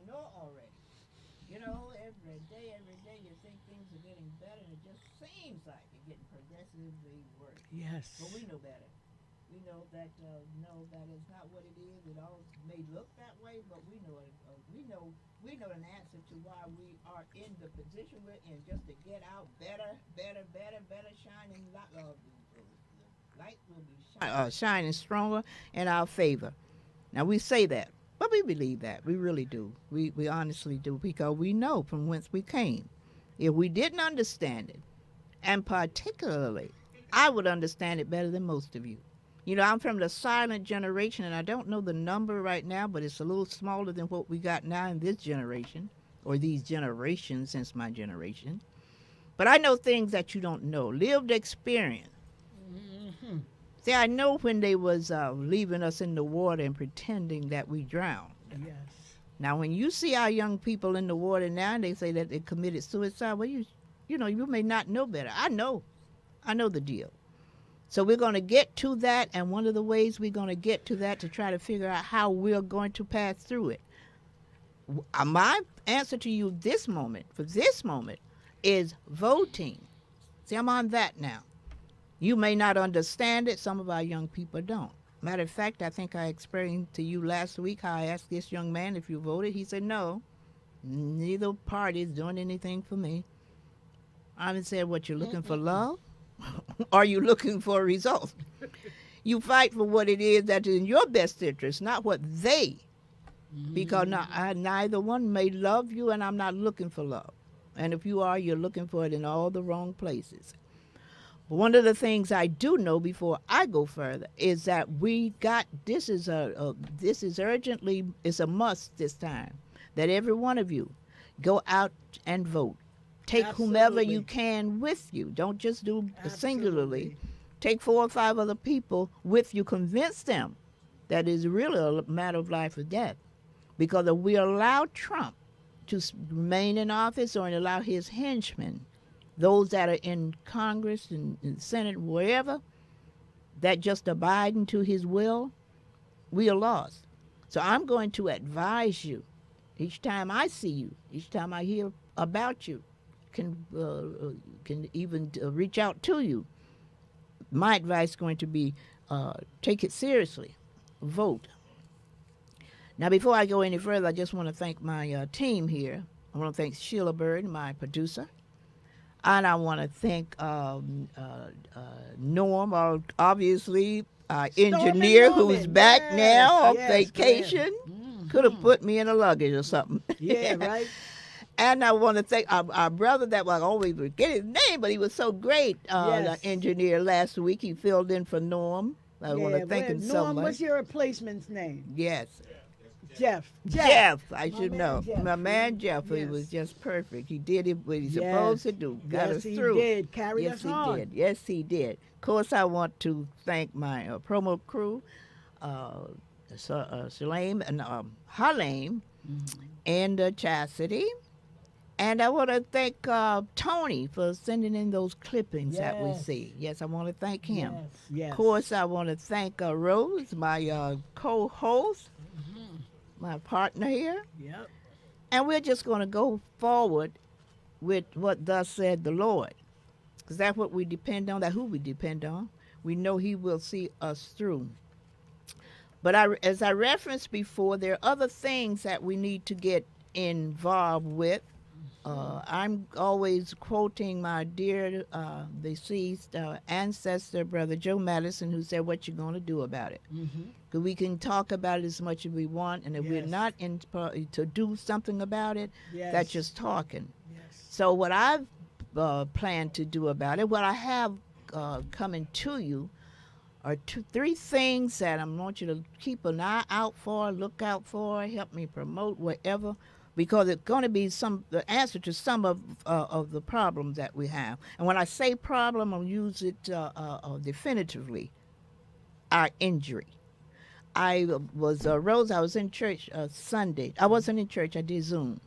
know already. Every day you think things are getting better, and it just seems like it's getting progressively worse. But Yes. we know better. We know that no, that is not what it is. It all may look that way, but we know it. We know an answer to why we are in the position we're in, just to get out better, better, better, better, shining light. The light will be shining stronger in our favor. Now we say that, but we believe that. We really do. We honestly do, because we know from whence we came. If we didn't understand it, and particularly, I would understand it better than most of you. I'm from the silent generation, and I don't know the number right now, but it's a little smaller than what we got now in this generation, or these generations since my generation. But I know things that you don't know. Lived experience. Hmm. See, I know when they was leaving us in the water and pretending that we drowned. Yes. Now, when you see our young people in the water now, and they say that they committed suicide, well, you may not know better. I know the deal. So we're going to get to that, and one of the ways we're going to get to that to try to figure out how we're going to pass through it. My answer to you for this moment, is voting. See, I'm on that now. You may not understand it. Some of our young people don't. Matter of fact, I think I explained to you last week how I asked this young man if you voted. He said, no, neither party is doing anything for me. I said, what, you're looking for Mm-mm-mm. love? Are you looking for a result? You fight for what it is that is in your best interest, not what they, because Hmm. neither one may love you, and I'm not looking for love. And if you are, you're looking for it in all the wrong places. One of the things I do know before I go further is that we got this is this is urgently, it's a must this time, that every one of you go out and vote. Take whomever you Absolutely. can with you. Don't just do singularly. Absolutely. Take 4 or 5 other people with you. Convince them that it's really a matter of life or death. Because if we allow Trump to remain in office, or allow his henchmen, those that are in Congress and Senate, wherever, that just abiding to his will, we are lost. So I'm going to advise you each time I see you, each time I hear about you, can even reach out to you. My advice is going to be, take it seriously, vote. Now, before I go any further, I just want to thank my team here. I want to thank Sheila Bird, my producer. And I want to thank Norm, obviously, Storming engineer, who's Norman. back Yes. now on Yes. Go ahead. vacation. Could have Hmm. put me in a luggage or something. Yeah. Right. And I want to thank our brother that, well, I always forget his name, but he was so great, the Yes. engineer last week. He filled in for Norm. I want to Yeah. thank Well, him so Norm, much. what's your replacement's name? Yes. Jeff. Jeff. Jeff, I My should man know. Jeff. My man Jeff, he was Yes. just perfect. He did it what he's supposed Yes. to do. Got Yes, us he through. did. Carried Yes, us he on. did. Yes, he did. Of course, I want to thank my promo crew, uh, Shalame and Halame Mhm. and Chastity. And I want to thank Tony for sending in those clippings that we Yes. see. Yes, I want to thank him. Yes. Of Yes. course, I want to thank Rose, my co-host, Hmm. my partner here. Yep. And we're just going to go forward with what thus said the Lord. Because that's what we depend on, that's who we depend on. We know He will see us through. But as I referenced before, there are other things that we need to get involved with. Hmm. I'm always quoting my dear deceased ancestor, Brother Joe Madison, who said, what you going to do about it? Hmm. Because we can talk about it as much as we want, and if we're Yes. not to do something about it, that's Yes. just talking. Yes. So what I've planned to do about it, what I have coming to you, are three things that I want you to keep an eye out for, look out for, help me promote, whatever, because it's going to be the answer to some of the problems that we have. And when I say problem, I'll use it definitively. Our injury. I was Rose. I was in church Sunday. I wasn't in church. I did Zoom.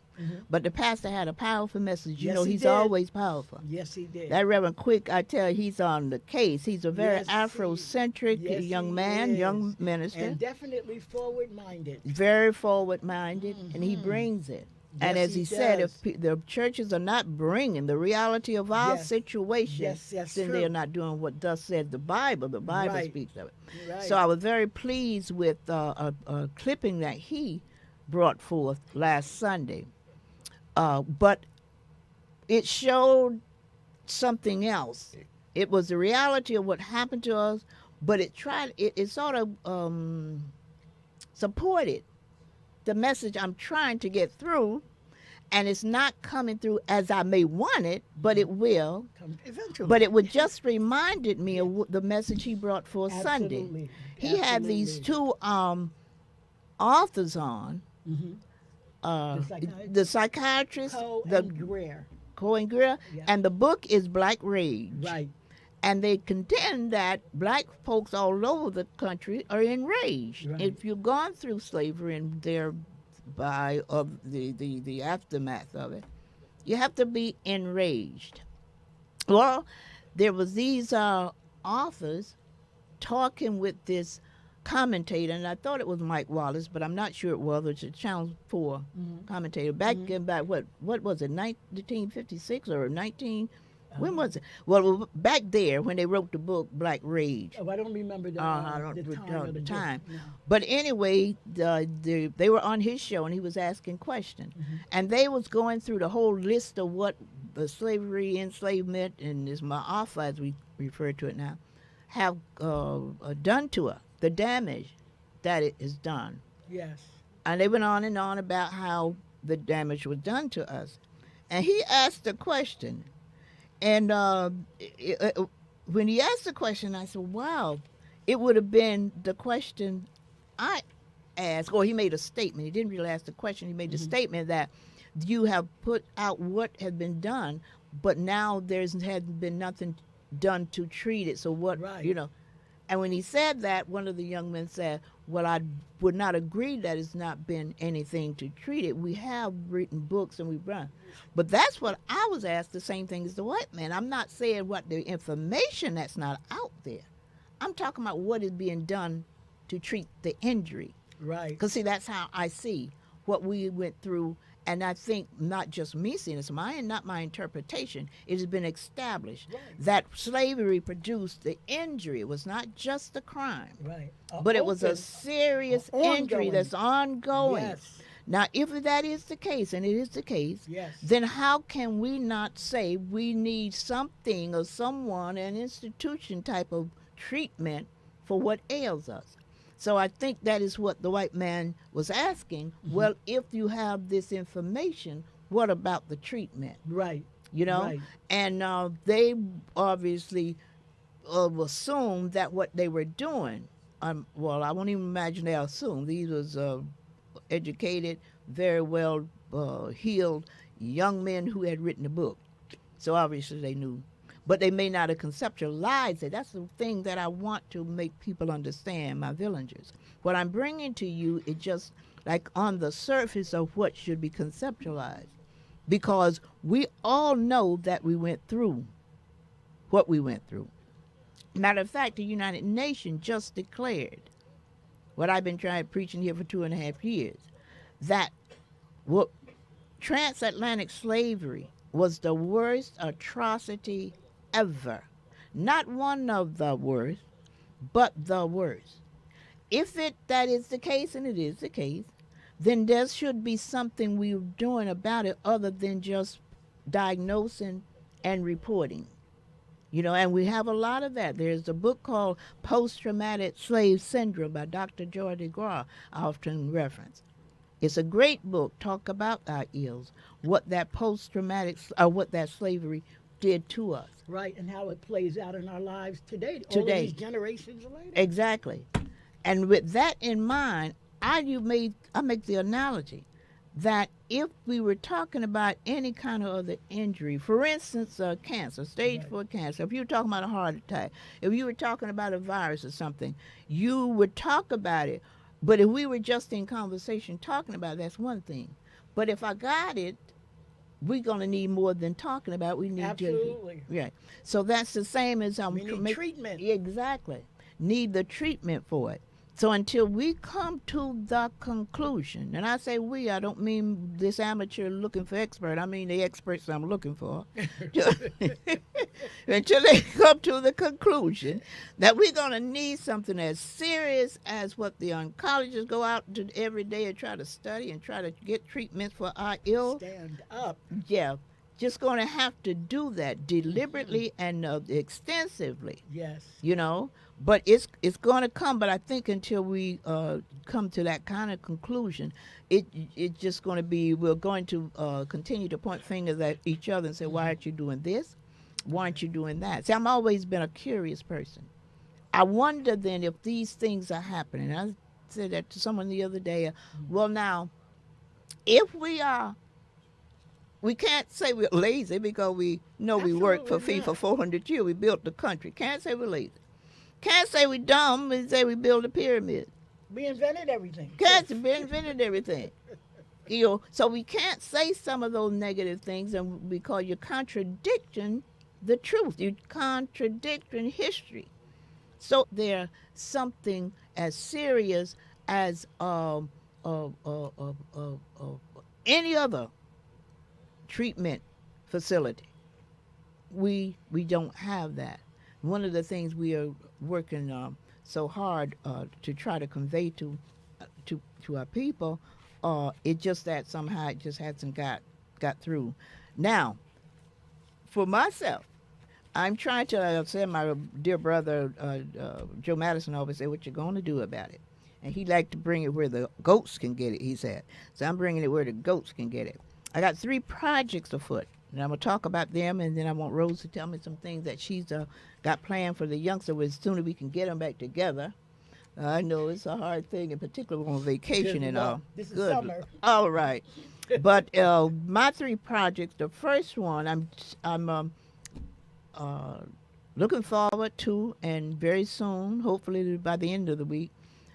But the pastor had a powerful message. You Yes, know, he he's did. always powerful. Yes, he did. That Reverend Quick, I tell you, he's on the case. He's a very Yes, Afrocentric yes, young he man, young is. minister, And definitely forward-minded. very forward-minded, and he Mhm. brings it. And Yes, as he he said, does. if the churches are not bringing the reality of our Yes. situation, Yes, that's then true. they're not doing what thus said the Bible. The Bible Right. speaks of it. Right. So I was very pleased with a clipping that he brought forth last Sunday. But it showed something else. It was the reality of what happened to us, but it sort of supported the message I'm trying to get through, and it's not coming through as I may want it, but it will. Come eventually. But it would just reminded me of the message he brought for Sunday. Absolutely. He had these Absolutely. two authors on, Mhm. the psychiatrist, Coe the and Greer. Coe and Greer, Yeah. and the book is Black Rage. Right. And they contend that black folks all over the country are enraged. Right. If you've gone through slavery and thereby of the aftermath of it, you have to be enraged. Well, there was these authors talking with this commentator, and I thought it was Mike Wallace, but I'm not sure it was. It's a Channel 4 commentator. Back in about what was it, 1956 or 19? When was it? Well, back there when they wrote the book Black Rage. Oh, I don't remember the, I don't the time. recall of the book. time. No. But anyway, they were on his show and he was asking questions, and they was going through the whole list of what the slavery, enslavement, and this Ma'afa, as we refer to it now, have done to us, the damage that it has done. Yes. And they went on and on about how the damage was done to us. And he asked a question. And when he asked the question, I said, wow, it would have been the question I asked. Or he made a statement. He didn't really ask the question. He made the statement that you have put out what has been done, but now hasn't been nothing done to treat it. So what, Right. you know. And when he said that, one of the young men said, well, I would not agree that it's not been anything to treat it. We have written books and we've run. But that's what I was asked, the same thing as the white man. I'm not saying what the information that's not out there. I'm talking about what is being done to treat the injury. Right. Because, see, that's how I see what we went through. And I think not just me seeing this, not my interpretation. It has been established that slavery produced the injury. It was not just the crime, Right. but it was a serious injury ongoing. that's ongoing. Yes. Now, if that is the case, and it is the case, Yes. then how can we not say we need something or someone, an institution type of treatment for what ails us? So I think that is what the white man was asking. Well, if you have this information, what about the treatment? Right. You know? Right. And they obviously assumed that what they were doing, well, I won't even imagine they assumed. These was educated, very well heeled young men who had written the book. So obviously they knew. But they may not have conceptualized it. That's the thing that I want to make people understand, my villagers. What I'm bringing to you is just like on the surface of what should be conceptualized. Because we all know that we went through what we went through. Matter of fact, the United Nations just declared what I've been preaching here for 2.5 years, that what transatlantic slavery was the worst atrocity ever. Not one of the worst, but the worst. If that is the case, and it is the case, then there should be something we're doing about it other than just diagnosing and reporting. You know, and we have a lot of that. There's a book called Post-Traumatic Slave Syndrome by Dr. Jordy Gra, I often reference. It's a great book, talk about our ills, what that post-traumatic, or what that slavery did to us. Right, and how it plays out in our lives today. All of Today. these generations later. Exactly. And with that in mind, I make the analogy that if we were talking about any kind of other injury, for instance, cancer, stage 4 cancer, if you were talking about a heart attack, if you were talking about a virus or something, you would talk about it. But if we were just in conversation talking about it, that's one thing. But if I got it, we're going to need more than talking about. We need Absolutely. yeah. So that's the same as We need treatment. Exactly. Need the treatment for it. So until we come to the conclusion, and I say we, I don't mean this amateur looking for expert. I mean the experts I'm looking for. Until they come to the conclusion that we're going to need something as serious as what the oncologists go out to every day and try to study and try to get treatments for our ill. Stand up. Yeah, just going to have to do that deliberately and extensively. Yes. You know, but it's going to come. But I think until we come to that kind of conclusion, it's just going to be, we're going to continue to point fingers at each other and say, why aren't you doing this? Why aren't you doing that? See, I've always been a curious person. I wonder then if these things are happening. I said that to someone the other day. Well, now, if we are, we can't say we're lazy because we know we worked for Absolutely fee for not. 400 years. We built the country. Can't say we're lazy. Can't say we're dumb and say we built a pyramid. We invented everything. Can't say we invented everything. You know, so we can't say some of those negative things, and because you're contradicting the truth. You're contradicting history. So there's something as serious as any other treatment facility. We don't have that. One of the things we are working so hard to try to convey to our people, it's just that somehow it just hasn't got through. Now, for myself, I'm trying to say, my dear brother Joe Madison always said, what you going to do about it? And he liked to bring it where the goats can get it, he said. So I'm bringing it where the goats can get it. I got 3 projects afoot, and I'm going to talk about them, and then I want Rose to tell me some things that she's got planned for the youngster as soon as we can get them back together. I know it's a hard thing, in particular on vacation and all. This is summer. All right. But my 3 projects, the first one I'm looking forward to, and very soon, hopefully by the end of the week,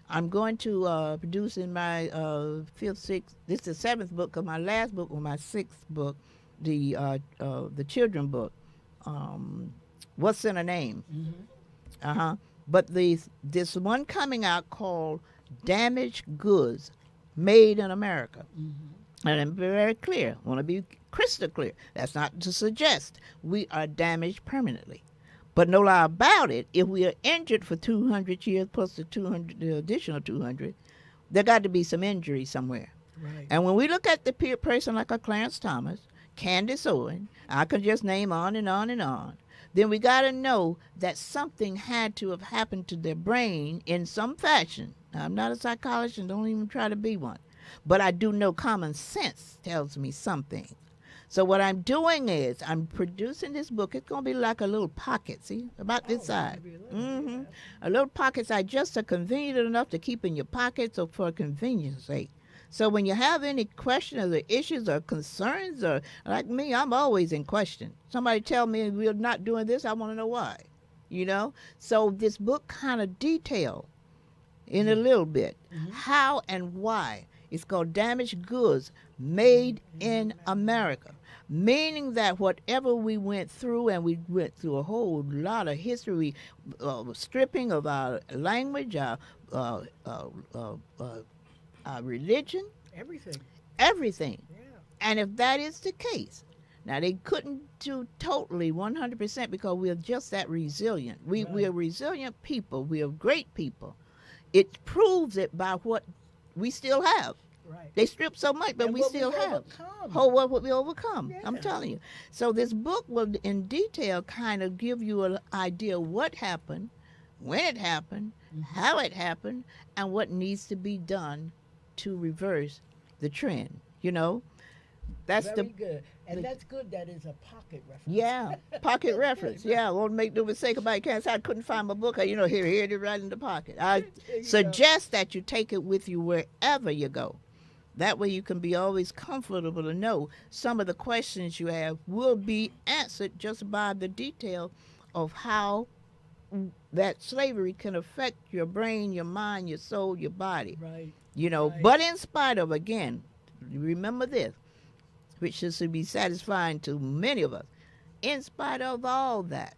I'm going to produce in my 5th, 6th, this is the 7th book, because my last book was my 6th book, the children book, What's in a Name? Mm-hmm. But this one coming out called Damaged Goods, Made in America. Mm-hmm. And I'm very clear, I want to be crystal clear. That's not to suggest we are damaged permanently. But no lie about it, if we are injured for 200 years plus the additional 200, there got to be some injury somewhere. Right. And when we look at the person like a Clarence Thomas, Candace Owen, I can just name on and on and on, then we got to know that something had to have happened to their brain in some fashion. Now, I'm not a psychologist and don't even try to be one. But I do know common sense tells me something. So what I'm doing is I'm producing this book. It's going to be like a little pocket, see, about this size. Mm-hmm. A little pocket size, just convenient enough to keep in your pockets or for convenience sake. So when you have any questions or issues or concerns, or like me, I'm always in question. Somebody tell me we're not doing this, I want to know why, you know? So this book kind of detailed in a little bit how and why. It's called Damaged Goods, Made in America, meaning that whatever we went through, and we went through a whole lot of history, stripping of our language, our religion, everything. Yeah. And if that is the case, now they couldn't do totally 100% because we're just that resilient. We are resilient people. We are great people. It proves it by what we still have. Right. They strip so much, but we still have. What we overcome. Yeah. I'm telling you. So this book will, in detail, kind of give you an idea of what happened, when it happened, how it happened, and what needs to be done to reverse the trend. You know, that's very good. And that's good. That is a pocket reference. Yeah, pocket reference. Yeah, I won't make no mistake about it. Can't say I couldn't find my book. You know, here it is right in the pocket. I suggest that you take it with you wherever you go. That way you can be always comfortable to know some of the questions you have will be answered just by the detail of how that slavery can affect your brain, your mind, your soul, your body. Right. You know, but in spite of, again, remember this, which is to be satisfying to many of us. In spite of all that,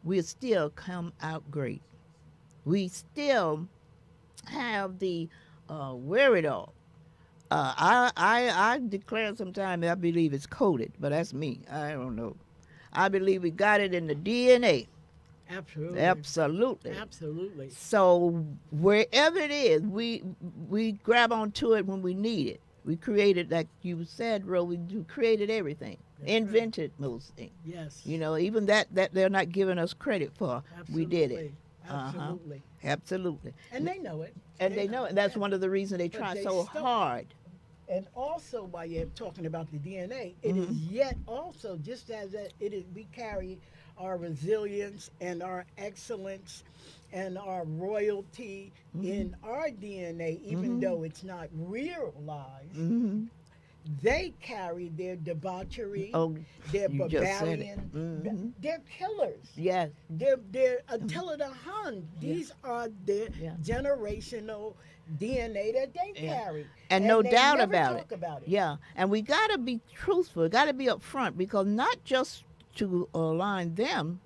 we'll still come out great. We still have the wherewithal. I declare sometimes I believe it's coded, but that's me. I don't know. I believe we got it in the DNA. Absolutely. Absolutely. Absolutely. So wherever it is, we grab onto it when we need it. We created, like you said, Ro, we created everything. That's Invented most things. Yes. You know, even that they're not giving us credit for. Absolutely. We did it. Absolutely. Absolutely. And they know it. And they know it. And that's one of the reasons they But try they so still- hard. And also, while you're talking about the DNA, it is yet also just as it is, we carry our resilience and our excellence and our royalty in our DNA, even though it's not realized. Mm-hmm. They carry their debauchery, Oh, their you just said it. barbarian. They're killers. Yes. They're Attila the Hun. These are their Yeah. generational DNA that they Yeah. carry. And no they doubt never about talk about it. Yeah, and we got to be truthful. We got to be upfront, because not just to align them,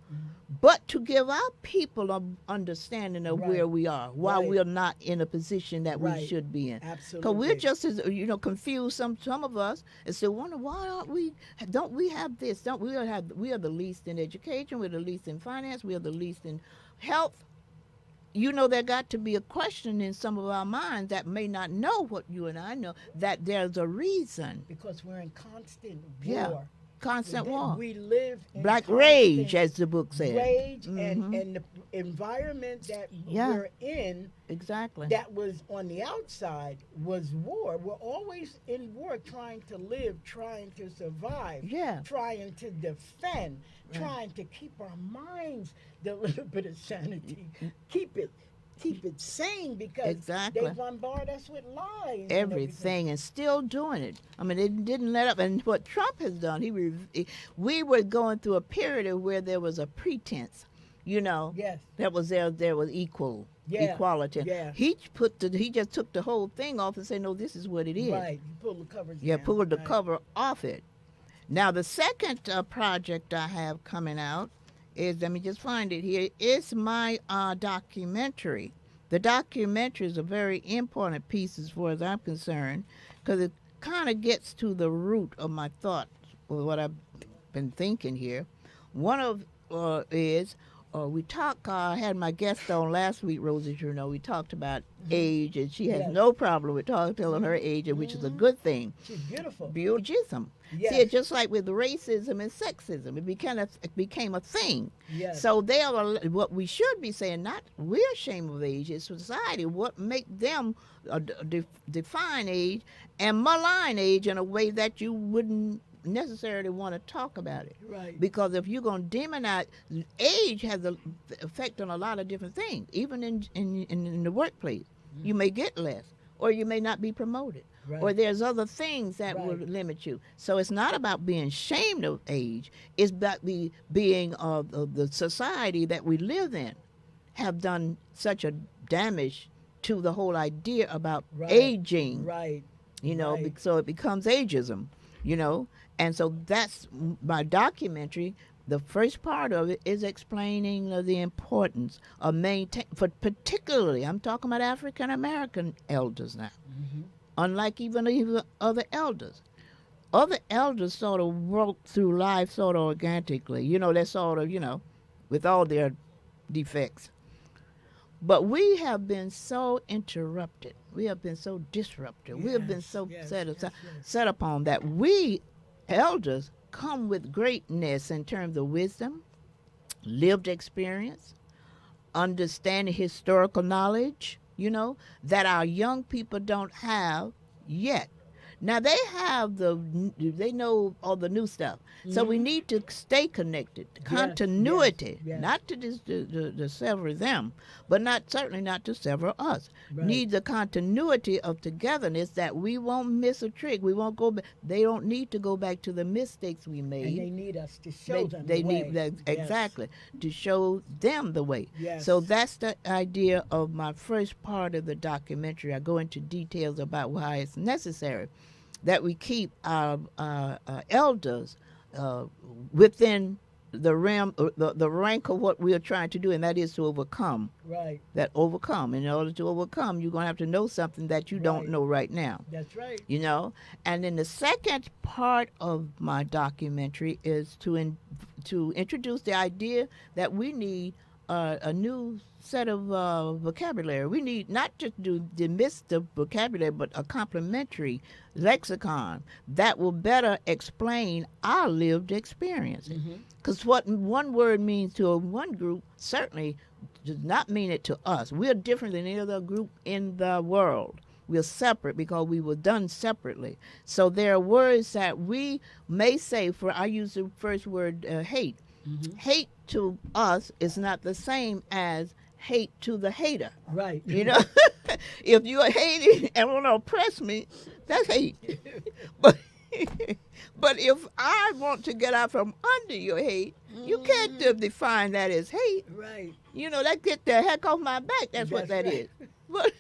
but to give our people an understanding of Right. where we are, why Right. we're not in a position that we Right. should be in. Absolutely. Because we're just as confused. Some of us, and still wonder, why aren't we? Don't we have this? Don't we have? We are the least in education. We're the least in finance. We are the least in health. There got to be a question in some of our minds that may not know what you and I know, that there's a reason. Because we're in constant war. Yeah. Constant war. We live in Black constant rage, as the book said. rage, Mhm. and the environment that Yeah. we're in Exactly. that was on the outside was war. We're always in war, trying to live, trying to survive, Yeah. trying to defend, Right. trying to keep our minds the little bit of sanity, keep it sane, because Exactly. they bombard us with lies. and Everything, and still doing it. I mean, it didn't let up. And what Trump has done, we were going through a period of where there was a pretense, Yes. that was there was equality. Yeah. He just took the whole thing off and said, no, this is what it is. Right. You pull the covers Yeah, down. pulled the Right. cover off it. Now, the second project I have coming out is, let me just find it here, is my documentary. The documentary is a very important piece as far as I'm concerned, because it kind of gets to the root of my thoughts, or what I've been thinking here. One of is, I had my guest on last week, Rose, as you know. We talked about age, and she has Yes. no problem with telling her age, which is a good thing. She's beautiful. Beautiful. Yes. See, it's just like with racism and sexism, it became a thing. Yes. So they are what we should be saying. Not we're ashamed of age. It's society. What make them define age and malign age in a way that you wouldn't necessarily want to talk about it. Right. Because if you're going to demonize, age has an effect on a lot of different things. Even in the workplace, you may get less, or you may not be promoted. Right. Or there's other things that will Right. limit you. So it's not about being ashamed of age. It's about being of the society that we live in have done such a damage to the whole idea about Right. aging. Right. Right. So it becomes ageism, And so that's my documentary. The first part of it is explaining the importance of particularly, I'm talking about African American elders now. Mm-hmm. Unlike even other elders. Other elders sort of walk through life sort of organically. They're sort of, with all their defects. But we have been so interrupted. We have been so disrupted. We have been so set upon that we elders come with greatness in terms of wisdom, lived experience, understanding historical knowledge, that our young people don't have yet. Now they know all the new stuff. So we need to stay connected. Continuity, yes. not to just to sever them, but certainly not to sever us. Right. Need the continuity of togetherness that we won't miss a trick. We won't go back. They don't need to go back to the mistakes we made. And they need us to show them They the way. need that, Yes. exactly, to show them the way. Yes. So that's the idea of my first part of the documentary. I go into details about why it's necessary. that we keep our elders within the realm, the rank of what we are trying to do, and that is to overcome. Right. That overcome. In order to overcome, you're going to have to know something that you don't Right. know right now. That's right. You know, and then the second part of my documentary is to introduce the idea that we need a new set of vocabulary. We need not just to dismiss the vocabulary, but a complementary lexicon that will better explain our lived experience. Because what one word means to one group certainly does not mean it to us. We're different than any other group in the world. We're separate because we were done separately. So there are words that we may say, I use the first word, hate. Hate to us is not the same as hate to the hater. Right. You know, if you're hating and want to oppress me, that's hate. But if I want to get out from under your hate, you can't define that as hate. Right. You know, that get the heck off my back. That's what that right. is. But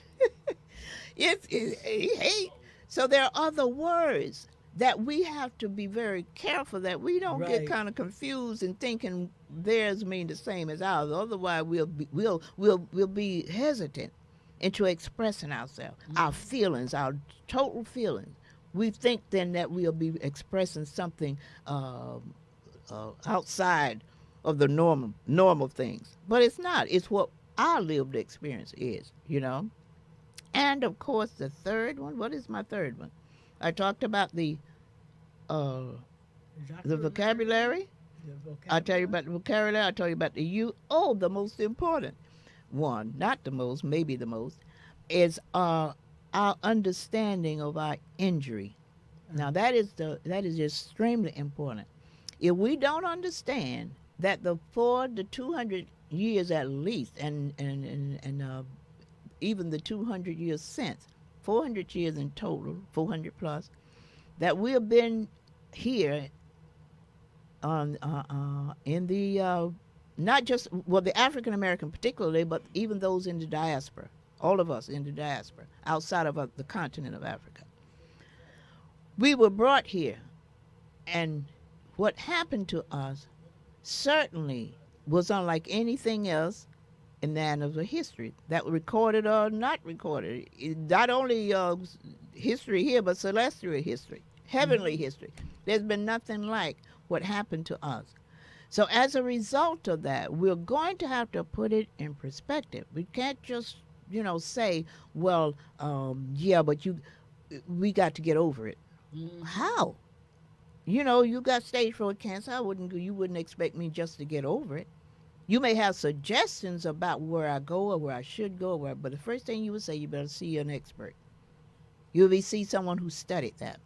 it's hate. So there are other words that we have to be very careful that we don't get Right. kind of confused and thinking theirs mean the same as ours. Otherwise, we'll be hesitant into expressing ourselves, our feelings, our total feelings. We think then that we'll be expressing something outside of the normal things, but it's not. It's what our lived experience is, you know. And of course, the third one. What is my third one? I talked about the vocabulary. I tell you about the vocabulary. I tell you about the the most important one, not the most, maybe the most, is our understanding of our injury. Now that is extremely important. If we don't understand that for the 200 years at least, and even the 200 years since, 400 years in total, 400 plus, that we have been here in the not just the African American particularly, but even those in the diaspora, all of us in the diaspora outside of the continent of Africa. We were brought here, and what happened to us certainly was unlike anything else in the annals of history, that recorded or not recorded. Not only history here, but celestial history, heavenly history. There's been nothing like what happened to us. So as a result of that, we're going to have to put it in perspective. We can't just, say, well, but we got to get over it. How? You got stage 4 cancer. You wouldn't expect me just to get over it. You may have suggestions about where I go or where I should go, but the first thing you would say, you better see an expert. You would see someone who studied that.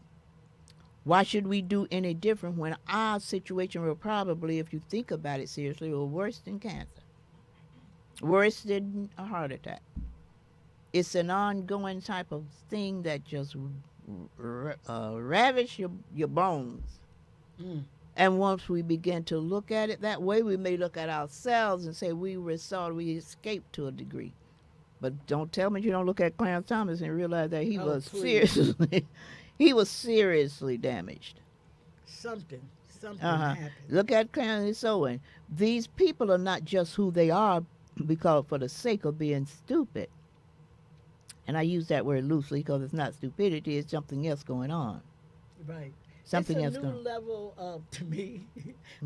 Why should we do any different when our situation will probably, if you think about it seriously, will worse than cancer, worse than a heart attack? It's an ongoing type of thing that just ravish your bones. And once we begin to look at it that way, we may look at ourselves and say we escaped to a degree. But don't tell me you don't look at Clarence Thomas and realize that he was seriously damaged. Something happened. Look at Clarence Owen. These people are not just who they are because for the sake of being stupid. And I use that word loosely because it's not stupidity, it's something else going on. Right. Something it's else a new level of, to me,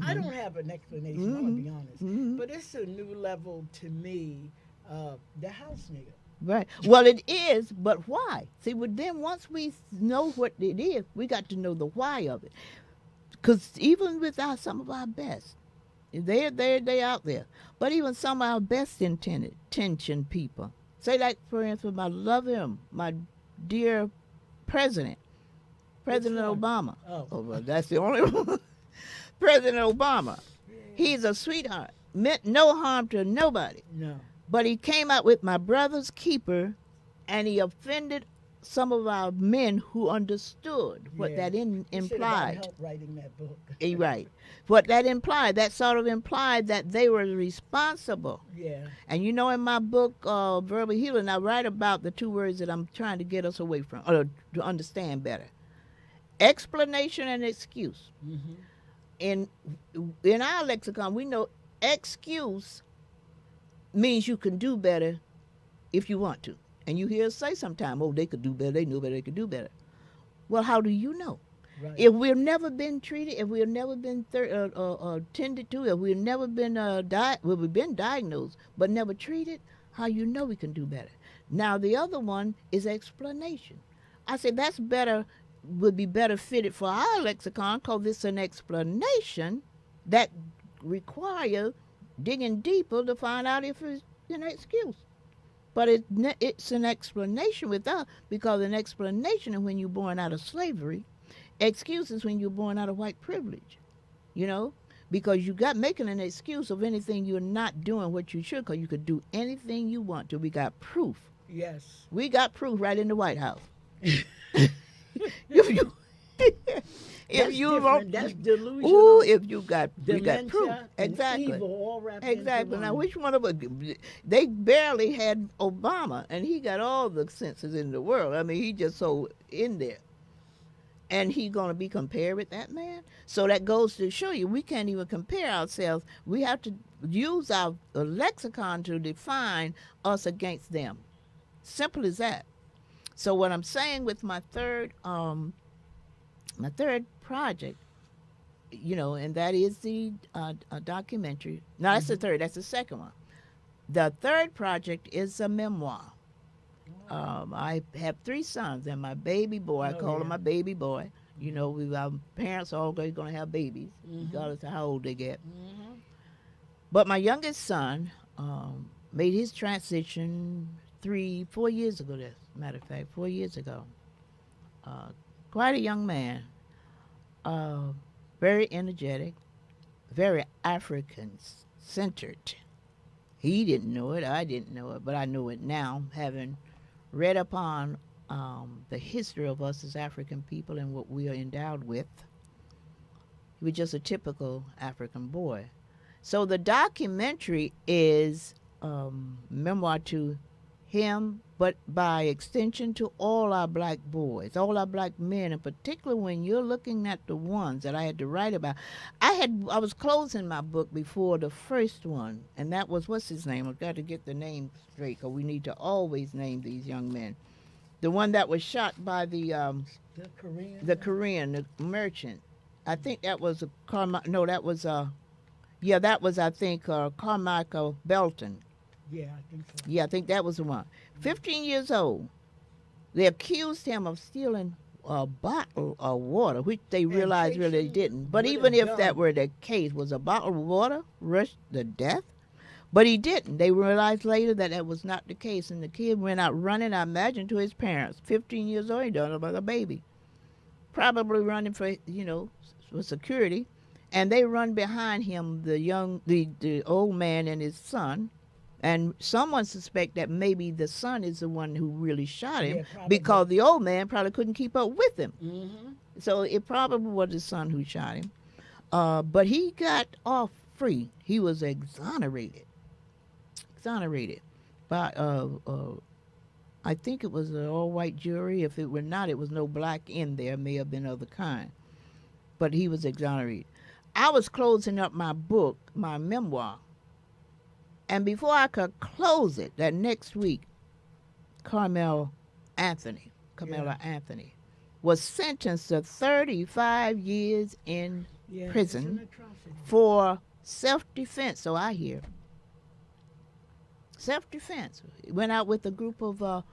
I don't have an explanation, I'm going to be honest, but it's a new level to me, the house nigga. Right. Well, it is, but why? See, then once we know what it is, we got to know the why of it. Because even with some of our best, they're out there, but even some of our best intentioned people, say like, for instance, I love him, my dear President Obama. Oh, well, that's the only one. President Obama. Yeah. He's a sweetheart. Meant no harm to nobody. No. But he came out with my brother's keeper, and he offended some of our men who understood what that implied. Help writing that book. Right. What that implied, that sort of implied that they were responsible. Yeah. And in my book, Verbal Healing, I write about the two words that I'm trying to get us away from, or to understand better. explanation and excuse. Mm-hmm. In our lexicon, we know excuse means you can do better if you want to. And you hear us say sometimes, oh, they could do better, they knew better, they could do better. Well, how do you know? Right. If we've never been treated, if we've never been tended to, if we've never been we've been diagnosed but never treated, how you know we can do better? Now the other one is explanation. I say that's better, would be better fitted for our lexicon because it's an explanation that requires digging deeper to find out if it's an excuse. But it's an explanation with us because an explanation is when you're born out of slavery. Excuse is when you're born out of white privilege, you know, because you got making an excuse of anything you're not doing what you should because you could do anything you want to. We got proof. Yes. We got proof right in the White House. If you don't, that's delusional. ooh, if you got Dementia proof, and exactly, evil all wrapped exactly. into Now, one. which one of us? They barely had Obama, and he got all the senses in the world. I mean, he just so in there, and he gonna be compared with that man. So that goes to show you we can't even compare ourselves. We have to use our lexicon to define us against them. Simple as that. So what I'm saying with my third project, you know, and that is the documentary. No, that's the third. That's the second one. The third project is a memoir. I have 3 sons, and my baby boy, I call him my baby boy. You know, our parents are always going to have babies, regardless of how old they get. Mm-hmm. But my youngest son made his transition 4 years ago, as a matter of fact, 4 years ago. Quite a young man, very energetic, very African-centered. He didn't know it, I didn't know it, but I know it now, having read upon the history of us as African people and what we are endowed with. He was just a typical African boy. So the documentary is memoir to him, but by extension to all our black boys, all our black men, and particularly when you're looking at the ones that I had to write about. I was closing my book before the first one, and that was, what's his name? I've got to get the name straight, because we need to always name these young men. The one that was shot by the Korean, the merchant. I think that was I think Carmichael Belton. Yeah, I think so. Yeah, I think that was the one. 15 years old. They accused him of stealing a bottle of water, which they realized really didn't. But even if that were the case, was a bottle of water rushed to death? But he didn't. They realized later that that was not the case. And the kid went out running, I imagine, to his parents. 15 years old, he done about a baby. Probably running for security. And they run behind him, the old man and his son. And someone suspect that maybe the son is the one who really shot him, because the old man probably couldn't keep up with him. Mm-hmm. So it probably was the son who shot him. But he got off free. He was exonerated by, I think it was an all-white jury. If it were not, it was no black in there. May have been other kind. But he was exonerated. I was closing up my book, my memoir. And before I could close it, that next week, Carmela Anthony was sentenced to 35 years in prison for self-defense, so I hear. Self-defense. Went out with a group of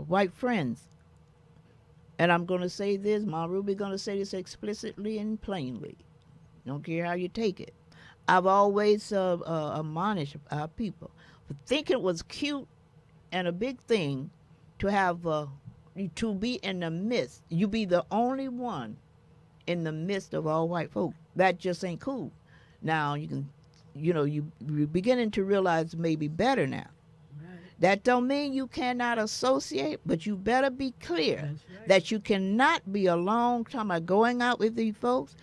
white friends. And I'm going to say this, Ma Ruby going to say this explicitly and plainly. Don't care how you take it. I've always admonished our people. I think it was cute and a big thing to have to be in the midst. You be the only one in the midst of all white folk. That just ain't cool. Now you're beginning to realize maybe better now. Right. That don't mean you cannot associate, but you better be clear that you cannot be alone. Talking about going out with these folks,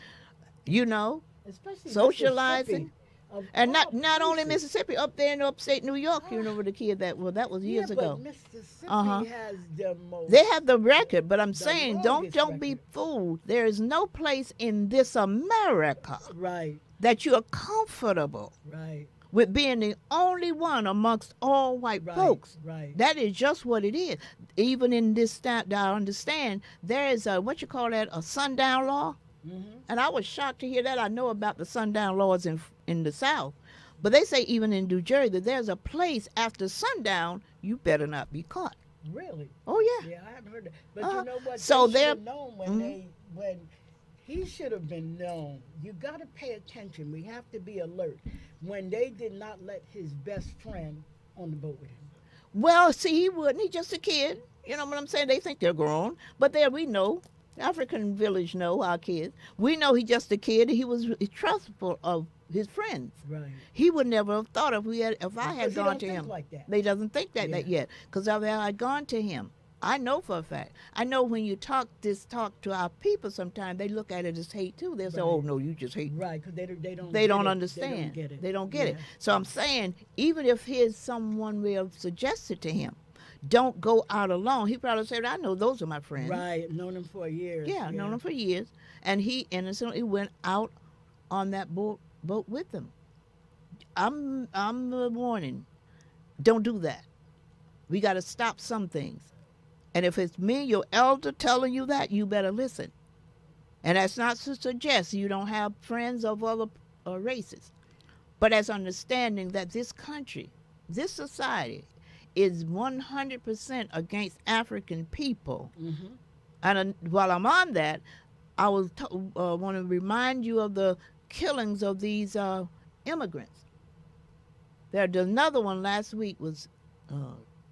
especially socializing. of And all not only places. Mississippi, up there in upstate New York, you know, where the kid that was Yeah, years but ago. Mississippi Uh-huh. has the most, They have the record, but I'm the saying longest don't be record. fooled. There is no place in this America Right, that you are comfortable right, with being the only one amongst all white right, folks. right. That is just what it is. Even in this state, I understand there is a what you call that, a sundown law, Hmm. and I was shocked to hear that. I know about the sundown laws in the South, but they say even in New Jersey that there's a place after sundown you better not be caught. Really? Oh yeah. Yeah, I haven't heard that. But Uh-huh. you know what? So They should they're have known when mhm. when he should have been known. You got to pay attention. We have to be alert. When they did not let his best friend on the boat with him. Well, see, he wouldn't. He's just a kid. You know what I'm saying? They think they're grown, but there we know. African village know our kids. We know he's just a kid. He was trustful of his friends. Right. He would never have thought if I had Because he gone don't to think him. like that. They doesn't think that Yeah. yet. Because if I had gone to him, I know for a fact. I know when you talk to our people, sometimes they look at it as hate too. They'll say, Right. "Oh no, you just hate." Right, because they don't They get don't it. understand. They don't get it. They don't get it. Yeah. So I'm saying, even if his someone will have suggested to him, don't go out alone. He probably said, "I know those are my friends." Right, known him for years. Yeah, known him for years, and he innocently went out on that boat with them. I'm warning. Don't do that. We got to stop some things. And if it's me, your elder, telling you that, you better listen. And that's not to suggest you don't have friends of other races, but as understanding that this country, this society, is 100% against African people. Mm-hmm. And while I'm on that, I want to remind you of the killings of these immigrants. There's another one last week was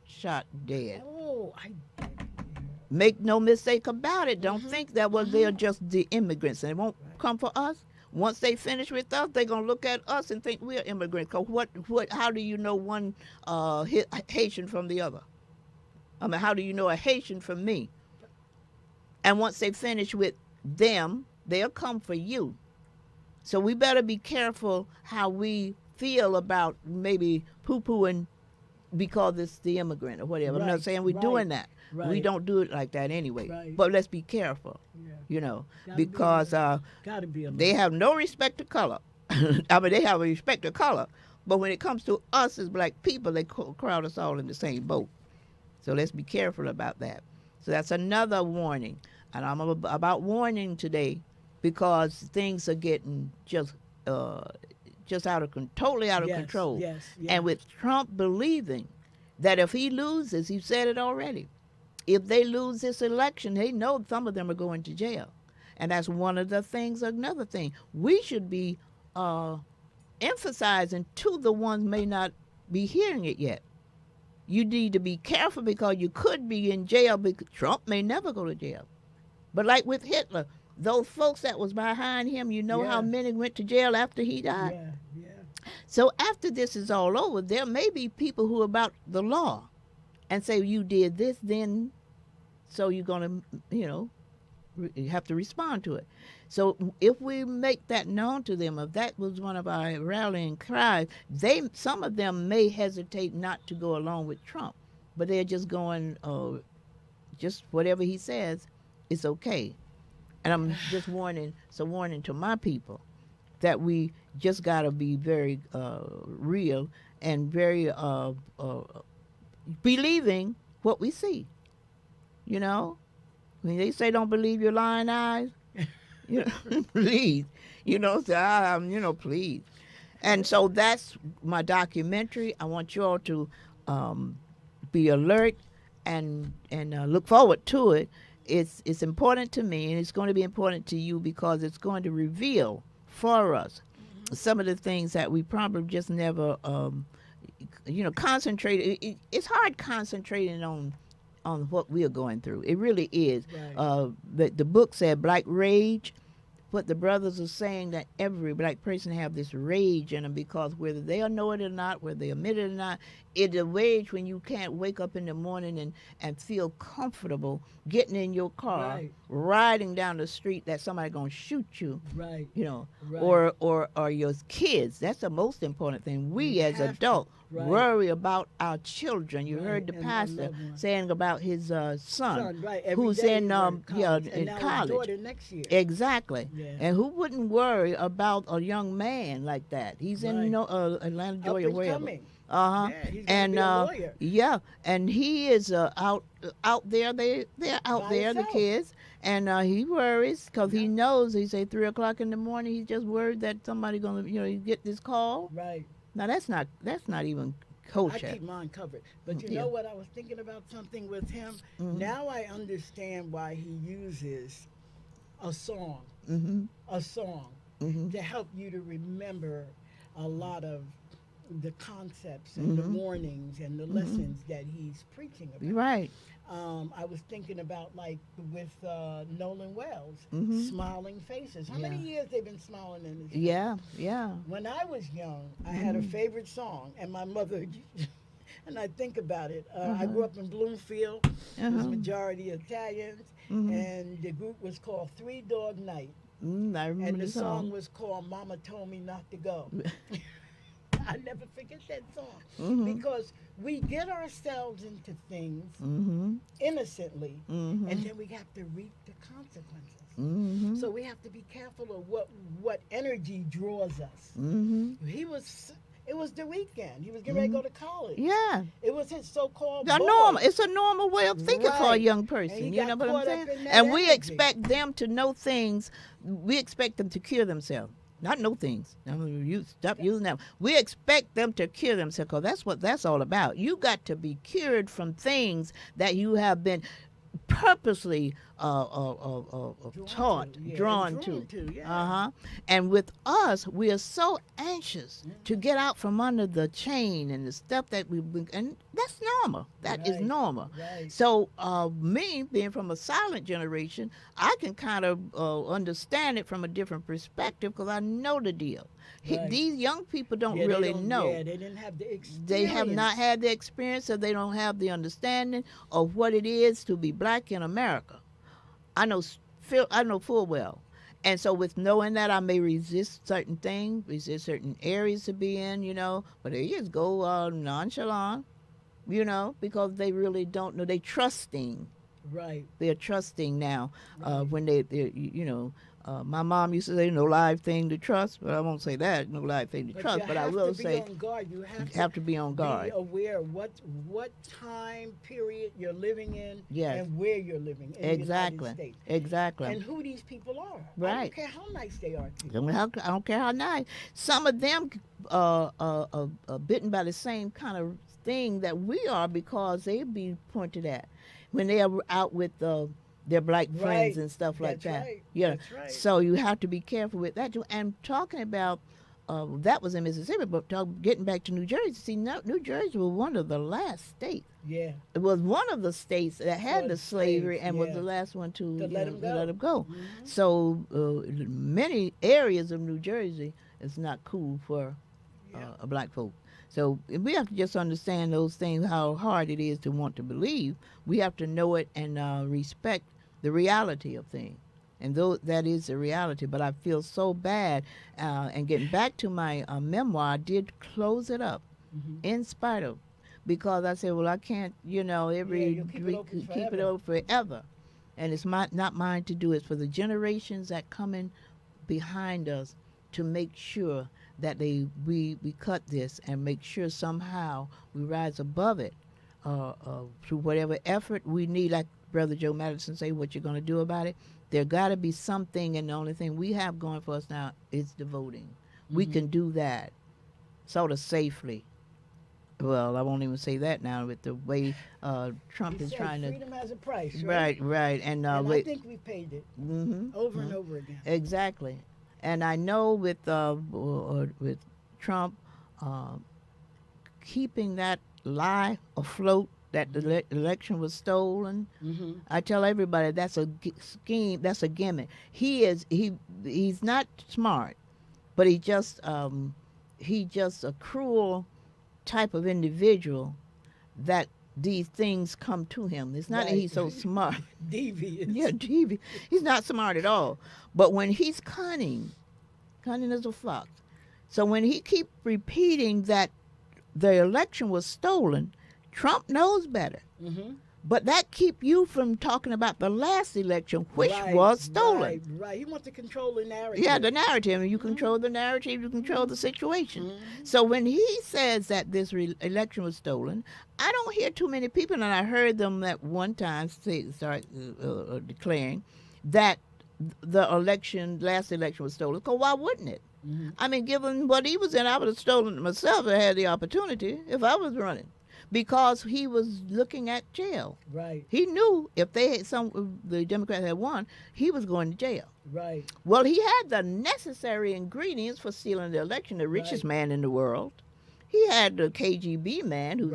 shot dead. Oh, I Make no mistake about it. Don't Mhm. think that they're just the immigrants and it won't come for us. Once they finish with us, they're gonna look at us and think we're immigrants. Cause how do you know one Haitian from the other? I mean, how do you know a Haitian from me? And once they finish with them, they'll come for you. So we better be careful how we feel about maybe poo-pooing because it's the immigrant or whatever. I'm not Right, saying we're right, doing that. We right. don't do it like that anyway. Right. But let's be careful, Yeah. you know, Gotta be because gotta be alert. they have no respect to color. I mean, they have a respect to color, but when it comes to us as black people, they crowd us all in the same boat. So let's be careful about that. So that's another warning. And I'm about warning today because things are getting just totally out of Yes, control. yes, yes. And with Trump believing that if he loses, he said it already, if they lose this election, they know some of them are going to jail. And that's one of the things. Another thing, we should be emphasizing to the ones may not be hearing it yet. You need to be careful because you could be in jail because Trump may never go to jail. But like with Hitler, those folks that was behind him, you know how Yeah. many went to jail after he died? Yeah, yeah. So after this is all over, there may be people who are about the law and say, you did this then, so you're going to, you have to respond to it. So if we make that known to them, if that was one of our rallying cries, some of them may hesitate not to go along with Trump, but they're just going, just whatever he says, it's okay. And I'm just warning to my people that we just got to be very real and very believing what we see. You know, when they say don't believe your lying eyes, please, please. And so that's my documentary. I want you all to be alert and look forward to it. It's important to me, and it's going to be important to you because it's going to reveal for us some of the things that we probably just never, concentrated. It's hard concentrating on what we are going through. It really is. Right. The book said Black Rage. What the brothers are saying that every black person have this rage in them because whether they know it or not, whether they admit it or not, it's a wage when you can't wake up in the morning and feel comfortable getting in your car, Right. riding down the street that somebody gonna shoot you, Right. you know, Right. or your kids. That's the most important thing. We You as have to. adults Right. worry about our children. You Right. heard the And our pastor loved ones. saying about his son, Son, right. Every who's day in he went to college, and in now his college. daughter next year. Exactly. Yeah. And who wouldn't worry about a young man like that? He's in Right. Atlanta, Up Georgia, and wherever. coming. Uh-huh. Yeah, he's gonna And be a lawyer. yeah, and he is out there. They're out By there, the himself. kids, and he worries because he Yeah. knows. He say 3 o'clock in the morning. He's just worried that somebody gonna you get this call. Right. Now that's not even I kosher. keep mine covered. But you Yeah. know what? I was thinking about something with him. Mhm. Now I understand why he uses a song, Mm-hmm. a song Mm-hmm. to help you to remember a lot of the concepts and the Mhm. warnings and the Mhm. lessons that he's preaching about. Right. I was thinking about like with Nolan Wells, Mhm. smiling faces. How many Yeah. years they've been smiling in his face? Yeah. Yeah. When I was young, I had a Mhm. favorite song, and my mother, and I think about it. I Uh-huh. grew up in Bloomfield. It was Uh-huh. majority Italians, Mhm. and the group was called Three Dog Night, I remember and the the song was called "Mama Told Me Not to Go." I never forget that song Mhm. because we get ourselves into things Mm-hmm. innocently, Mm-hmm. and then we have to reap the consequences. Mm-hmm. So we have to be careful of what energy draws us. Mm-hmm. It was the weekend. He was getting ready to go to college. Yeah. It was his so-called The boy. normal. It's a normal way of thinking for a Right. young And person. he You got know what I'm caught up saying? in that And we energy. expect them to know things. We expect them to cure themselves. Not know things. I mean, you stop using that. We expect them to cure themselves because that's what that's all about. You got to be cured from things that you have been purposely taught, yeah, drawn to. yeah. Uh-huh. And with us, we are so anxious to get out from under the chain and the stuff that we've been, and that's normal. That is Right, normal. right. So me being from a silent generation, I can kind of understand it from a different perspective because I know the deal. Right. These young people don't Yeah, they really know. Yeah, they didn't have the experience. They have not had the experience, so they don't have the understanding of what it is to be black in America. I know full well. And so with knowing that, I may resist certain things, resist certain areas to be in, but they just go nonchalant, because they really don't know. They trusting. Right. They're trusting now Right. when my mom used to say no live thing to trust, but I won't say that, no live thing to trust, but I will say you have to be on guard. You have to be on guard. Be aware of what time period you're living in Yes. and where you're living in Exactly. the United States. Exactly. And who these people are. I Right. don't care how nice they are to you. I don't care how nice. Some of them are bitten by the same kind of thing that we are because they be pointed at when they are out with their black friends Right. and stuff like That's that. right. Yeah. That's right. So you have to be careful with that too. And talking about that was in Mississippi, but getting back to New Jersey. See, New Jersey was one of the last states. Yeah. It was one of the states that had For the the slavery slaves, and was yeah. the last one to let 'em go. go. Mhm. So many areas of New Jersey is not cool for Yeah. a black folk. So we have to just understand those things, how hard it is to want to believe. We have to know it and respect the reality of things. And though that is the reality, but I feel so bad. And getting back to my memoir, I did close it up Mhm. in spite of, because I said, well, I can't, every you'll keep it week open keep it forever. open forever. And it's not mine to do. It's for the generations that come in behind us to make sure that we cut this and make sure somehow we rise above it through whatever effort we need. Like Brother Joe Madison say, what you're going to do about it. There got to be something, and the only thing we have going for us now is the voting. We Mhm. can do that sort of safely. Well, I won't even say that now with the way Trump He is said trying to. freedom has a price, right? Right, and And I wait. think we paid it Mm-hmm. over and over again. Exactly, and I know with Trump keeping that lie afloat that the election was stolen. Mm-hmm. I tell everybody that's a scheme. That's a gimmick. He's not smart, but he's just a cruel type of individual that these things come to him. It's not that Right. he's so smart. Devious. Yeah, devious. He's not smart at all. But when he's cunning, cunning as a fox. So when he keep repeating that the election was stolen, Trump knows better. Mm-hmm. But that keep you from talking about the last election, which was stolen. Right. He wants to control the narrative. Yeah, the narrative. And you control the narrative, you control the situation. Mm-hmm. So when he says that this election was stolen, I don't hear too many people, and I heard them at one time start declaring that the last election was stolen. Because why wouldn't it? Mm-hmm. I mean, given what he was in, I would have stolen it myself if I had the opportunity if I was running. Because he was looking at jail. Right. He knew if the Democrats had won, he was going to jail. Right. Well, he had the necessary ingredients for stealing the election. The richest man in the world. He had the KGB man who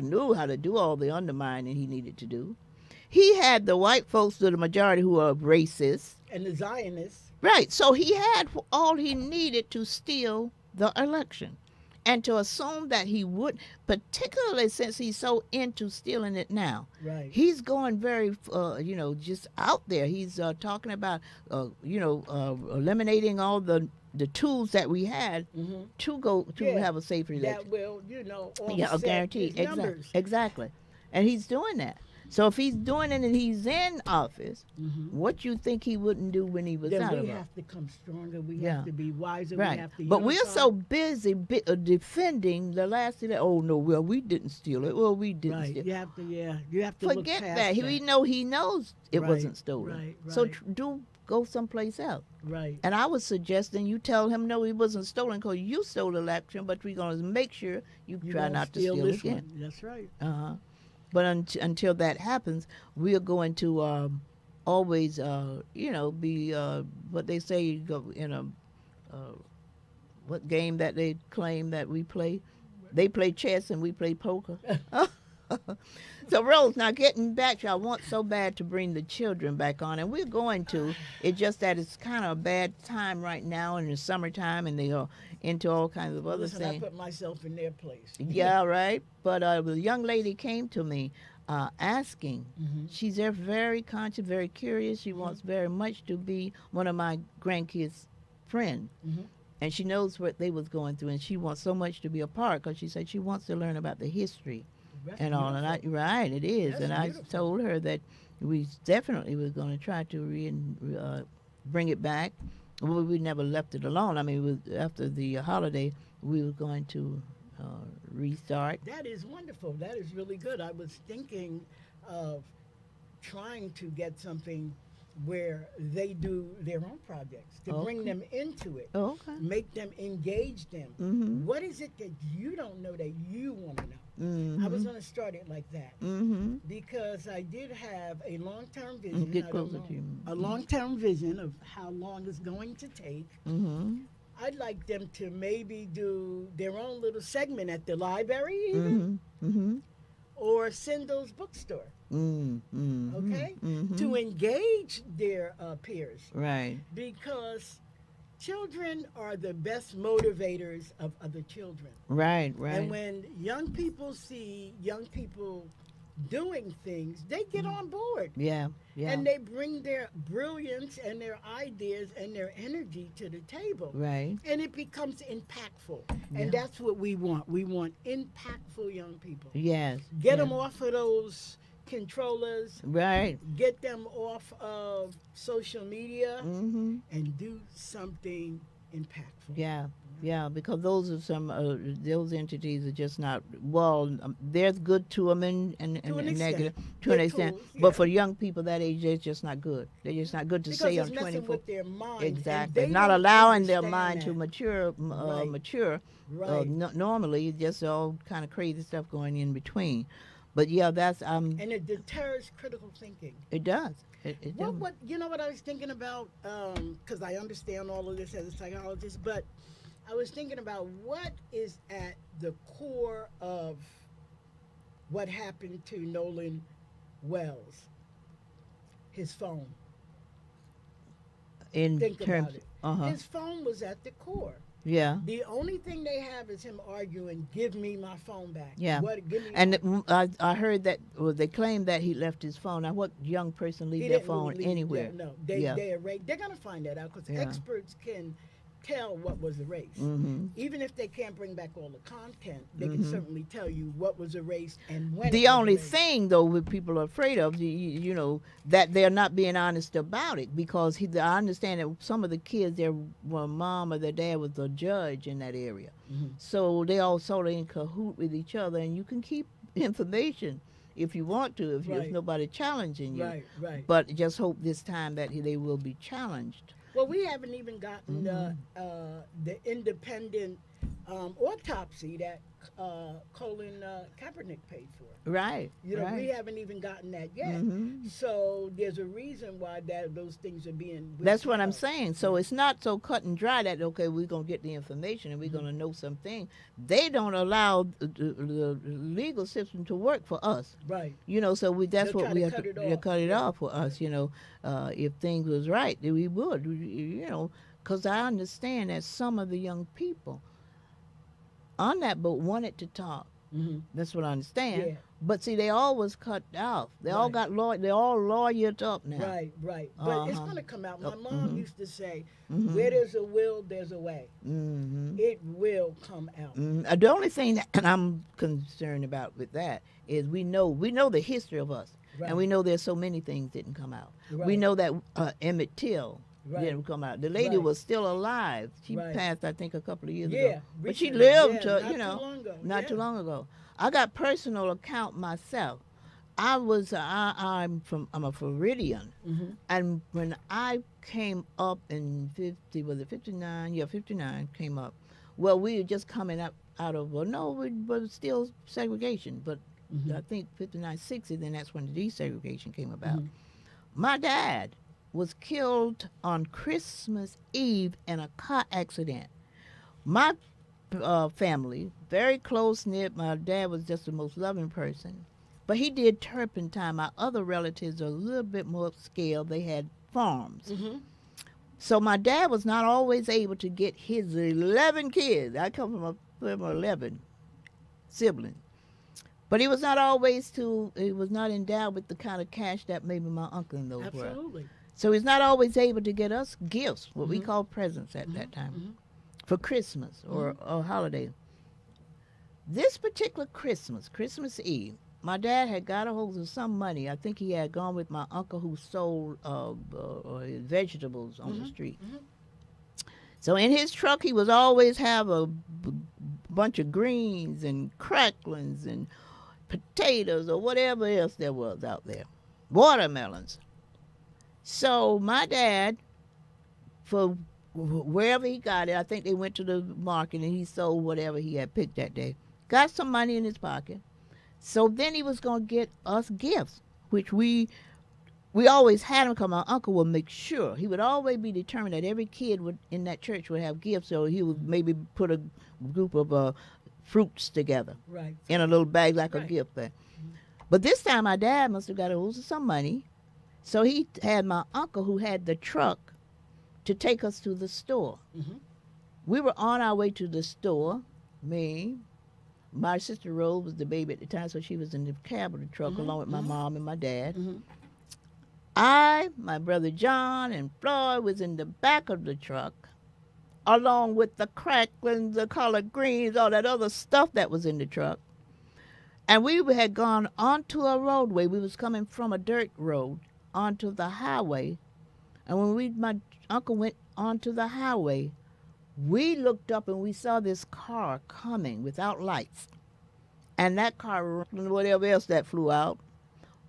knew how to do all the undermining he needed to do. He had the white folks, the majority, who are racist. And the Zionists. Right. So he had all he needed to steal the election. And to assume that he would, particularly since he's so into stealing it now. Right. He's going very, just out there. He's talking about, eliminating all the tools that we had to have a safer election. That will, a guarantee. Exactly. And he's doing that. So if he's doing it and he's in office, what you think he wouldn't do when he was then out of office? We have to come stronger. We have to be wiser. Right. We have to but we're unify. so busy defending the last election. Oh, no, well, we didn't steal it. Well, we didn't Right. steal it. You have to Forget look past that. that. He knows it wasn't stolen. Right. So go someplace else. Right. And I was suggesting you tell him, no, it wasn't stolen because you stole the election, but we're going to make sure you try not to steal this again. one. That's right. Uh-huh. But until that happens, we are going to always, be what they say in a what game that they claim that we play. They play chess and we play poker. So, Rose, now getting back, I want so bad to bring the children back on, and we're going to. It's just that it's kind of a bad time right now in the summertime, and they are into all kinds of other things. I put myself in their place. Yeah, right. But the young lady came to me asking. She's very conscious, very curious. She wants very much to be one of my grandkids' friend. And she knows what they was going through, and she wants so much to be a part because she said she wants to learn about the history. That's and all, beautiful. and it is. That's and beautiful. I told her that we definitely was going to try to bring it back. Well, we never left it alone. I mean, after the holiday, we were going to restart. That is wonderful. That is really good. I was thinking of trying to get something where they do their own projects to bring them into it. Oh, okay. Make them engage them. What is it that you don't know that you want to know? I was going to start it like that because I did have a long-term vision. Get closer to you. A long-term vision of how long it's going to take. I'd like them to maybe do their own little segment at the library even, or Sindel's bookstore. Okay? To engage their peers. Right. Because children are the best motivators of other children. Right. And when young people see young people doing things, they get on board. Yeah. And they bring their brilliance and their ideas and their energy to the table. Right. And it becomes impactful. And that's what we want. We want impactful young people. Yes. Get them off of those controllers. Right. Get them off of social media and do something impactful. Yeah, because those are some those entities are just not there's good to them and negative to an extent. Tools, But for young people that age, they're just not good. They're just not good to because say it's on messing 24. with their mind. Exactly, And they not don't allowing their understand mind to that. mature. Right. Normally, it's just all kind of crazy stuff going in between. But yeah, that's And it deters critical thinking. it does. It does. What you know what I was thinking about? Because I understand all of this as a psychologist, but I was thinking about what is at the core of what happened to Nolan Wells. His phone. In Think terms, about it. His phone was at the core. Yeah. The only thing they have is him arguing, "Give me my phone back." Yeah. What? Give me. And I heard that, well, they claim that he left his phone. Now, what young person leave He their didn't phone leave, anywhere? no, Yeah. they're gonna find that out because Yeah. experts can tell what was erased. Mm-hmm. Even if they can't bring back all the content, they can Mhm. certainly tell you what was erased and when. The it was only erased. thing, though, what people are afraid of, you know, that they're not being honest about it, because I understand that some of the kids, their mom or their dad was a judge in that area. Mhm. So they all sort of in cahoot with each other, and you can keep information if you want to, if Right. there's nobody challenging you. Right, right. But just hope this time that they will be challenged. Well, we haven't even gotten Mhm. the independent autopsy that Colin Kaepernick paid for. Right. You know, right. we haven't even gotten that yet. Mhm. So there's a reason why those things are being. That's what I'm withheld. saying. So it's not so cut and dry that, okay, we're going to get the information and we're going to know something. They don't allow the legal system to work for us. Right. You know, so that's They'll what try we to have cut to it off. cut it Right. off for us. You know, if things was right, then we would. You know, because I understand that some of the young people on that boat wanted to talk. Mhm. That's what I understand. Yeah. But see, they all was cut off. They all Right. got they're all lawyered up now. Right, right. But it's Uh-huh. going to come out. My Oh, mom mhm. used to say, Mhm. where there's a will, there's a way. Mm-hmm. It will come out. The only thing that I'm concerned about with that is we know the history of us, Right. and we know there's so many things didn't come out. We Right. know that Emmett Till Right. didn't come out. The lady Right. was still alive. She Right. passed, I think, a couple of years Yeah, ago. But she recently. lived Yeah, to, not you too know, long ago. not Yeah. too long ago. I got personal account myself. I'm a Floridian. Mhm. And when I came up in 50, was it 59? Yeah, 59 came up. Well, we were just coming up out of, well, no, it was still segregation, but Mhm. I think 59, 60, then that's when the desegregation came about. Mhm. My dad was killed on Christmas Eve in a car accident. My family, very close-knit. My dad was just the most loving person. But he did turpentine. My other relatives are a little bit more upscale. They had farms. Mhm. So my dad was not always able to get his 11 kids. I come from 11 siblings. But he was not he was not endowed with the kind of cash that maybe my uncle and those were. Absolutely. So he's not always able to get us gifts, what we Mhm. call presents at that time, Mhm. for Christmas or a holiday. This particular Christmas Eve, my dad had got a hold of some money. I think he had gone with my uncle who sold vegetables on the street. Mhm. So in his truck, he was always have a bunch of greens and cracklings and potatoes or whatever else there was out there, watermelons. So my dad, for wherever he got it, I think they went to the market and he sold whatever he had picked that day, got some money in his pocket. So then he was going to get us gifts, which we always had them because my uncle would make sure. He would always be determined that every kid in that church would have gifts, so he would maybe put a group of fruits together Right. in a little bag like a Right. gift bag. But this time my dad must have got a hold of some money, so he had my uncle who had the truck to take us to the store. Mhm. We were on our way to the store, me. My sister Rose was the baby at the time, so she was in the cab of the truck Mhm, along with my mhm. mom and my dad. Mhm. My brother John, and Floyd was in the back of the truck, along with the cracklings, the collard greens, all that other stuff that was in the truck. And we had gone onto a roadway. We was coming from a dirt road onto the highway. And when my uncle went onto the highway, we looked up and we saw this car coming without lights. And that car, whatever else that flew out.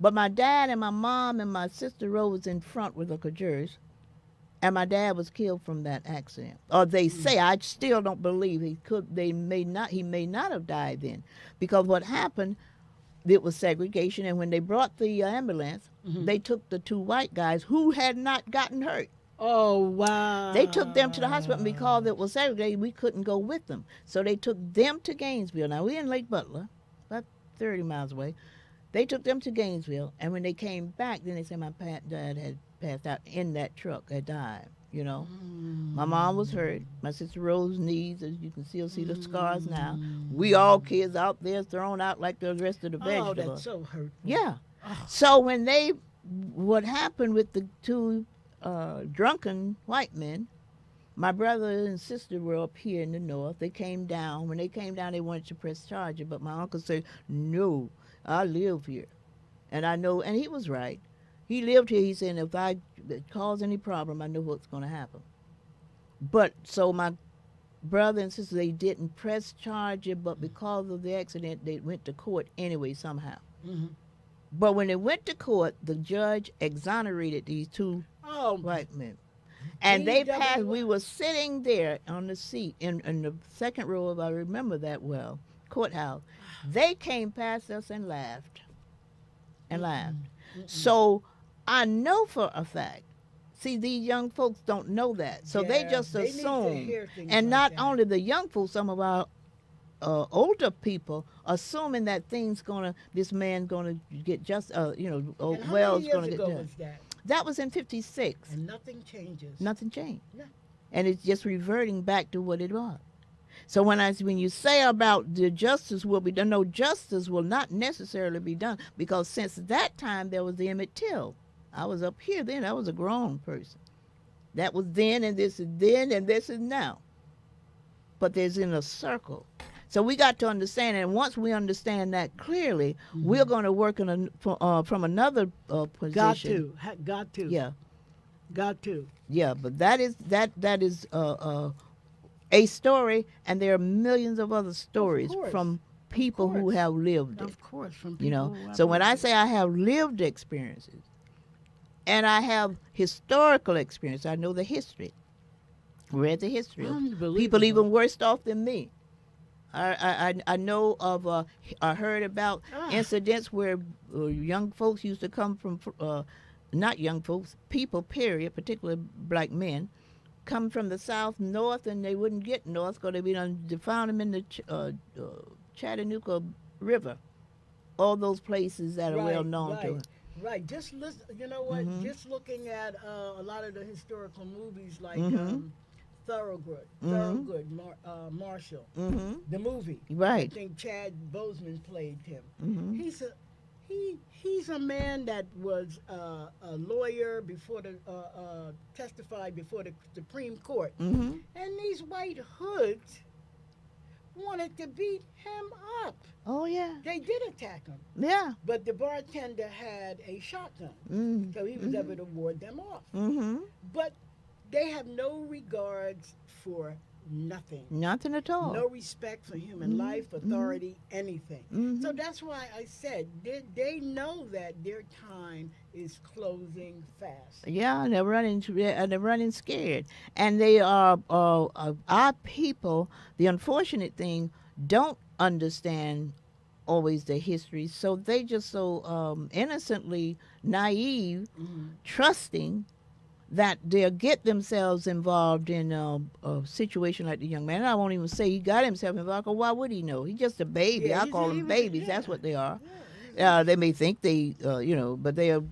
But my dad and my mom and my sister Rose was in front with Uncle Jerry's. And my dad was killed from that accident. Or they say, I still don't believe he may not have died then. Because what happened, it was segregation. And when they brought the ambulance, Mhm. they took the two white guys who had not gotten hurt. Oh, wow. They took them to the hospital, and because it was segregated, we couldn't go with them. So they took them to Gainesville. Now, we're in Lake Butler, about 30 miles away. They took them to Gainesville, and when they came back, then they said my dad had passed out in that truck, had died. you know. My mom was hurt. My sister Rose knees, as you can still see the scars now. We all kids out there thrown out like the rest of the Oh, vegetables. that's so hurtful. Yeah. Oh. So when what happened with the two drunken white men, my brother and sister were up here in the north. They came down. When they came down, they wanted to press charges, but my uncle said, no, I live here. And I know, and he was right. He lived here. He said, if I cause any problem, I know what's going to happen. But so my brother and sister, they didn't press charges, but because of the accident, they went to court anyway somehow. Mm-hmm. But when they went to court, the judge exonerated these two white men. And they passed, we were sitting there on the seat in the second row, if I remember that well, courthouse. They came past us and laughed. And laughed. So I know for a fact, see, these young folks don't know that. So they just assume. And not only the young folks, some of our older people assuming that this man's gonna get just, Wells gonna get done. That was in 56. And nothing changes. Nothing changed. No. And it's just reverting back to what it was. So when you say about the justice will be done, no, justice will not necessarily be done, because since that time there was the Emmett Till. I was up here then. I was a grown person. That was then, and this is then, and this is now. But there's in a circle. So we got to understand, and once we understand that clearly, we're going to work from another position. Got to. Yeah. Got to. Yeah, but that is a story, and there are millions of other stories from people who have lived it. Of course, from people who have So when I lived say I have lived experiences, and I have historical experience, I know the history. Read the history. People even worse off than me. I know of, I heard about incidents where young folks used to come from, not young folks, people, period, particularly black men, come from the south, north, and they wouldn't get north because they found them in the Chattanooga River. All those places that are well known to us. Right. Just listen, you know what? Just looking at a lot of the historical movies like Thorogood, Marshall, the movie. Right. I think Chad Boseman played him. He's a man that was a lawyer before testified before the Supreme Court, and these white hoods wanted to beat him up. Oh yeah. They did attack him. Yeah. But the bartender had a shotgun, so he was able to ward them off. But they have no regards for nothing. Nothing at all. No respect for human life, authority, anything. So that's why I said they know that their time is closing fast. Yeah, and they're running scared. And they are our people. The unfortunate thing, don't understand always the history, so they just so innocently naive, trusting that they'll get themselves involved in a situation like the young man. And I won't even say he got himself involved, because why would he know? He's just a baby. I call them babies. That's what they are. They may think but they're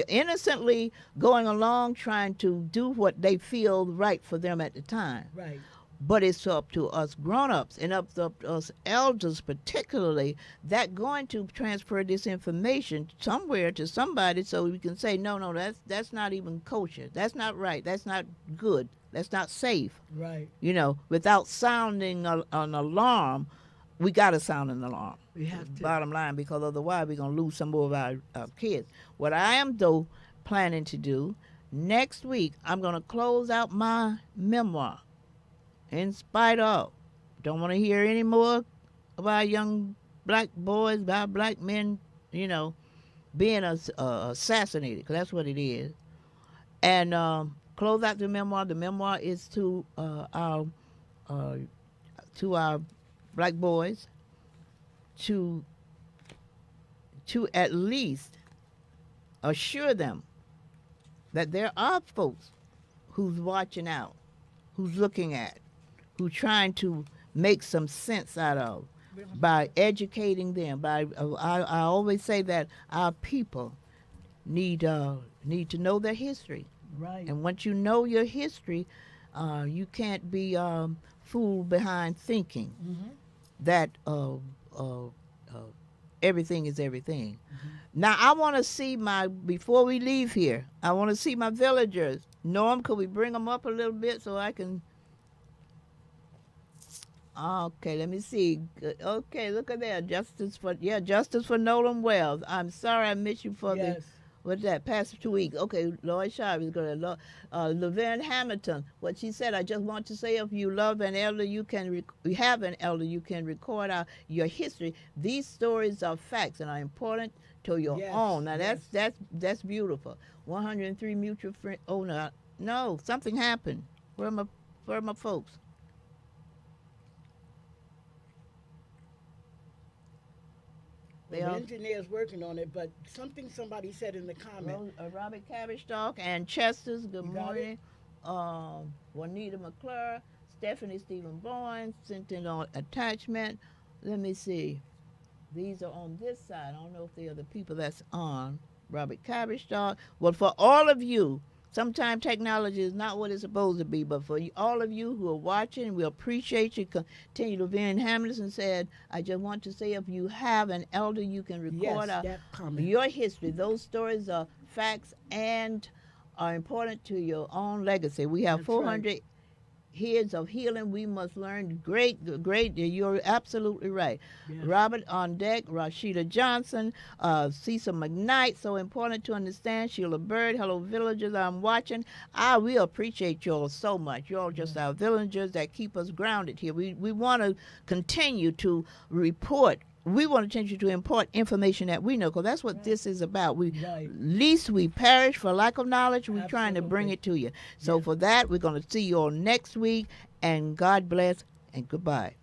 innocently going along trying to do what they feel right for them at the time. Right. But it's up to us grown-ups and up to us elders particularly that going to transfer this information somewhere to somebody so we can say, no, that's not even kosher. That's not right. That's not good. That's not safe. Right. Without sounding an alarm, we got to sound an alarm. We have to. Bottom line, because otherwise we're going to lose some more of our kids. What I am, though, planning to do, next week, I'm going to close out my memoir. In spite of, don't want to hear any more about young black boys, about black men, being assassinated, because that's what it is. And close out the memoir. The memoir is to our black boys to at least assure them that there are folks who's watching out, who's looking at, who's trying to make some sense out of by educating them. I always say that our people need to know their history. Right. And once you know your history, you can't be fooled behind thinking Mm-hmm. that everything is everything. Now, I want to see before we leave here, I want to see my villagers. Norm, could we bring them up a little bit so I can? Okay, let me see. Okay, look at that. Justice for Nolan Wells. I'm sorry I missed you for the, Yes. what's that, past 2 weeks. Okay, Lloyd Sharp is going to, Laverne Hamilton, what she said, I just want to say if you love an elder, you have an elder, you can record your history. These stories are facts and are important to your Yes, own. Now, yes. that's beautiful. 103 mutual friends. Oh, no, something happened. Where are my folks? Well, the engineer's working on it, but somebody said in the comment. Robert Cabbage and Chester's, good You got morning. Juanita McClure, Stephanie Stephen Bowen, sent in on attachment. Let me see. These are on this side. I don't know if they are the people that's on. Robert Cabbage. Well, for all of you, sometimes technology is not what it's supposed to be, but for all of you who are watching, we appreciate you. Continue. Laverne Hamilton said, I just want to say if you have an elder, you can record Yes, that comment. your history. Those stories are facts and are important to your own legacy. We have That's 400 right. years of healing. We must learn. Great. You're absolutely right. Yes. Robert on deck, Rashida Johnson, Cecil McKnight, so important to understand. Sheila Bird, hello villagers, I'm watching. We appreciate y'all so much. Y'all just our villagers that keep us grounded here. We want to continue to report. We want to continue to import information that we know, because that's what this is about. Least we perish for lack of knowledge. We're trying to bring it to you. So for that, we're going to see you all next week, and God bless and goodbye.